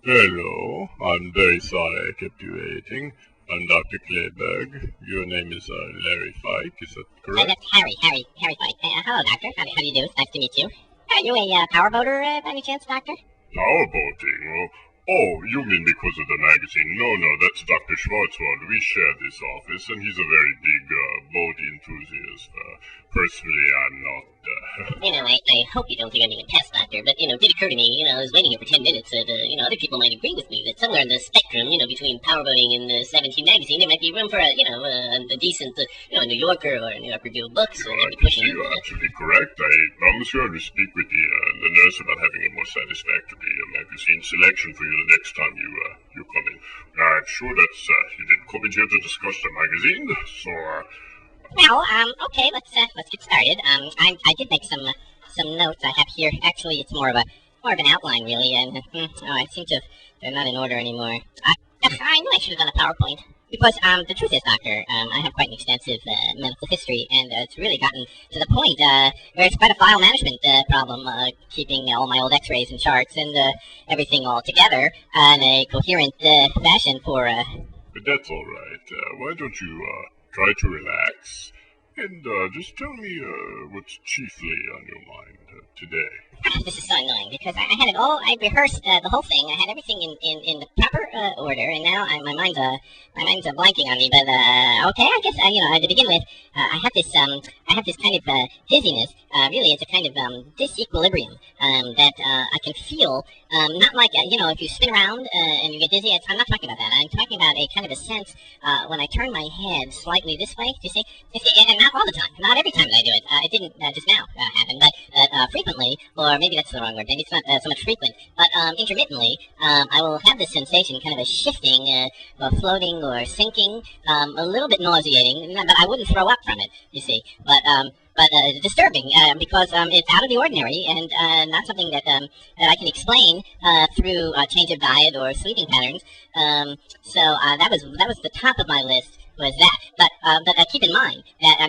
Hello, I'm very sorry I kept you waiting. I'm Dr. Clayberg. Your name is Larry Fike, is that correct? That's Harry White. Hello, Doctor. How do you do? It's nice to meet you. Are you a powerboater by any chance, Doctor? Powerboating? Oh, you mean because of the magazine? No, that's Dr. Schwarzwald. We share this office, and he's a very big boat enthusiast. Personally, I'm not. I hope you don't think I'm being a pest, Doctor, but, it did occur to me, I was waiting here for 10 minutes that, other people might agree with me that somewhere in the spectrum, between powerboating and the 17 magazine, there might be room for a decent, New Yorker or a New York Review of Books. You're absolutely correct. I promise you I will speak with the nurse about having a more satisfactory magazine selection for you the next time you come in. I'm sure that's, you didn't come in here to discuss the magazine, so, Well, okay, let's get started. I did make some notes I have here. Actually, it's more of an outline, really, and I seem to they're not in order anymore. I knew I should have done a PowerPoint because the truth is, Doctor, I have quite an extensive medical history, and it's really gotten to the point where it's quite a file management problem, keeping all my old X-rays and charts and everything all together in a coherent fashion for. But that's all right. Why don't you try to relax and just tell me what's chiefly on your mind today? This is so annoying because I had it all. I rehearsed the whole thing. I had everything in the proper order, and now my mind's blanking on me. But okay, I guess to begin with, I have this kind of dizziness. Really, it's a kind of disequilibrium that I can feel. Not like if you spin around and you get dizzy. I'm not talking about that. I'm talking about a kind of a sense when I turn my head slightly this way. Do you see? And not all the time. Not every time that I do it. It didn't just now happen, but frequently. Or maybe that's the wrong word. Maybe it's not so much frequent, but intermittently, I will have this sensation, kind of a shifting, or floating, or sinking, a little bit nauseating. But I wouldn't throw up from it, you see. But disturbing because it's out of the ordinary and not something that I can explain through a change of diet or sleeping patterns. So that was the top of my list was that. But keep in mind that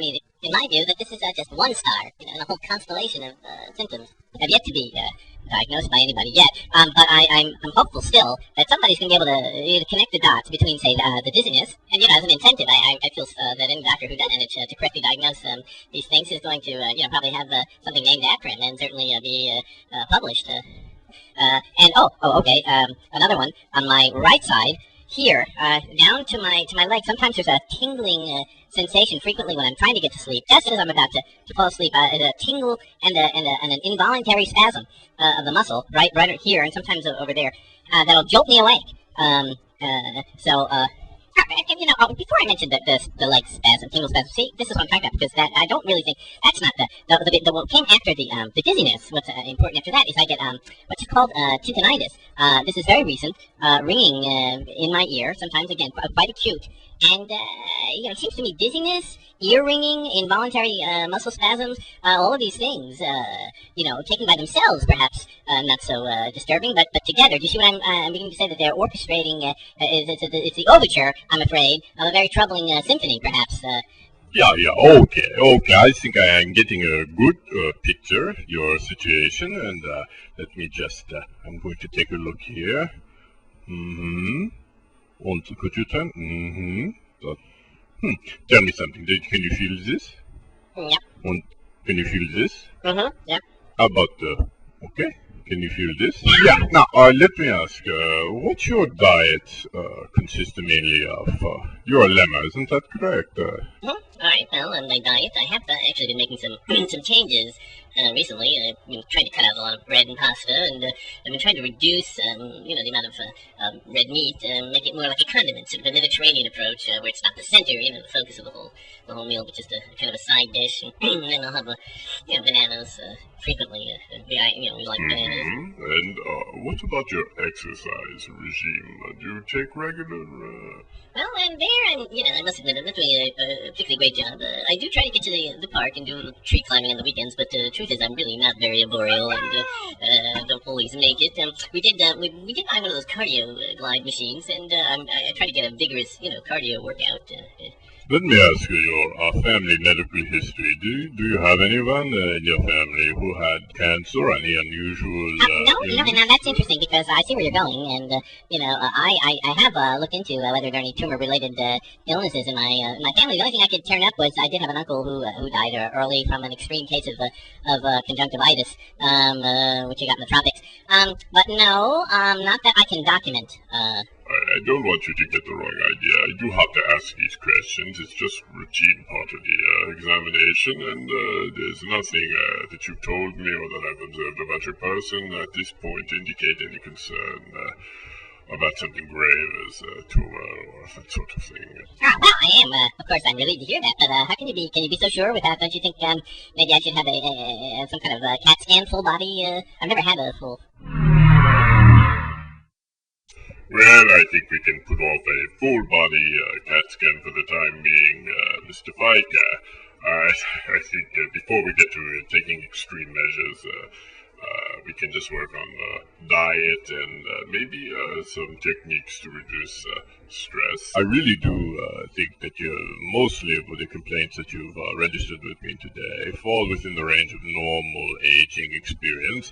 in my view, that this is just one star in a whole constellation of symptoms that have yet to be diagnosed by anybody yet. But I'm hopeful still that somebody's going to be able to connect the dots between, say, the dizziness, and as an incentive, I feel that any doctor who does manage to correctly diagnose these things is going to probably have something named after him and certainly be published. Okay, another one on my right side. Here, down to my leg. Sometimes there's a tingling sensation frequently when I'm trying to get to sleep. Just as I'm about to fall asleep, a tingle and an involuntary spasm of the muscle right here and sometimes over there that'll jolt me awake. Before I mentioned the leg spasm, tingle spasm, see, this is what I'm talking about because that I don't really think that's not the what came after the dizziness. What's important after that is I get what's called tinnitus. This is very recent, ringing in my ear. Sometimes again quite acute, and it seems to me dizziness, ear ringing, involuntary muscle spasms, all of these things, taken by themselves perhaps not so disturbing, but together. Do you see what I'm beginning to say? That they're orchestrating. It's the overture, I'm afraid, of a very troubling symphony, perhaps. Yeah, okay. I think I am getting a good picture of your situation, and let me just, I'm going to take a look here. Und could you turn? Tell me something. Can you feel this? Yep. And can you feel this? Yep. How about okay? Can you feel this? Yeah. Now, let me ask, what's your diet consist mainly of? You're a lemur, isn't that correct? All right. Well, on my diet, I have actually been making some changes recently. I've been trying to cut out a lot of bread and pasta, and I've been trying to reduce, the amount of red meat, make it more like a condiment, sort of a Mediterranean approach, where it's not the center, the focus of the whole meal, but just a kind of a side dish. And then I'll have, bananas frequently. We like bananas. And what about your exercise regime? Do you take regular? Well, I must admit, I'm not doing a particularly great job. I do try to get to the park and do tree climbing on the weekends, but the truth is I'm really not very arboreal and don't always make it. We did buy one of those cardio glide machines, and I try to get a vigorous, cardio workout Let me ask you your family medical history. Do you have anyone in your family who had cancer? Any unusual? No, and now that's interesting because I see where you're going, and I have looked into whether there are any tumor-related illnesses in my family. The only thing I could turn up was I did have an uncle who died early from an extreme case of conjunctivitis, which he got in the tropics. But no, not that I can document. I don't want you to get the wrong idea. I do have to ask these questions. It's just routine part of the examination, and there's nothing that you've told me or that I've observed about your person at this point to indicate any concern about something grave as a tumor or that sort of thing. Well, I am. Of course, I'm relieved to hear that. But how can you be? Can you be so sure with that? Don't you think maybe I should have some kind of CAT scan, full body? I've never had a full. Well, I think we can put off a full-body CAT scan for the time being, Mr. Fike. I think before we get to taking extreme measures, we can just work on diet and maybe some techniques to reduce stress. I really do think that mostly of the complaints that you've registered with me today fall within the range of normal aging experience,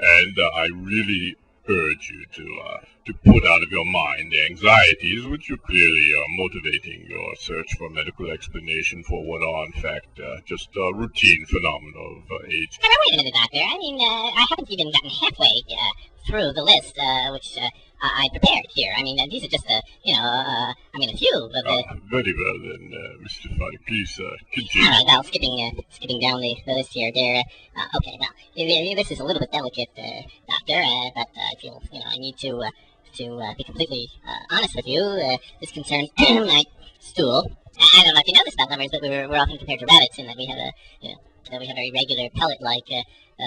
and I really urge you to put out of your mind the anxieties which you clearly are motivating your search for medical explanation for what are in fact just routine phenomena of age. Wait a minute, Doctor. I mean, I haven't even gotten halfway through the list, which I prepared here. I mean, these are just a few, but very well then, Mr. Fike, please continue. All right, well, skipping down the list here. Okay, well, this is a little bit delicate, Doctor, but I feel, I need to be completely honest with you. This concerns my stool. I don't know if you know this about lemurs, but we're often compared to rabbits in that we have that we have very regular pellet-like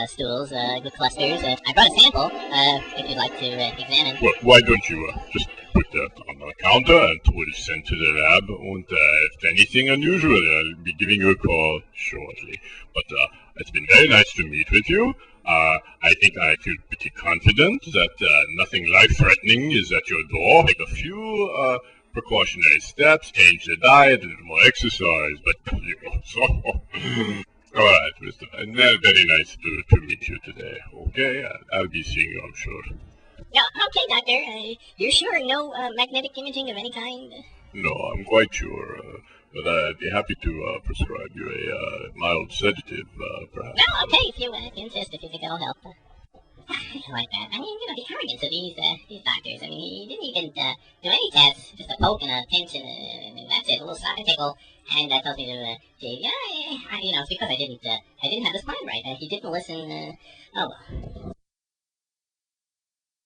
stools, good clusters. I brought a sample, if you'd like to examine. Well, why don't you just put that on the counter and we'll send to the lab, and if anything unusual, I'll be giving you a call shortly. But it's been very nice to meet with you. I think I feel pretty confident that nothing life-threatening is at your door. Take a few precautionary steps, change the diet, a little more exercise, but so... All right, Mr. And very nice to meet you today. Okay, I'll be seeing you, I'm sure. Yeah, okay, Doctor. You're sure no magnetic imaging of any kind? No, I'm quite sure. But I'd be happy to prescribe you a mild sedative, perhaps. Well, okay, if you insist, if you think it'll help. I like that. I mean, the arrogance of these doctors. I mean, he didn't even do any tests, just a poke and a pinch and that's it, a little side tickle. And that tells me to, it's because I didn't have this plan right. He didn't listen, oh well.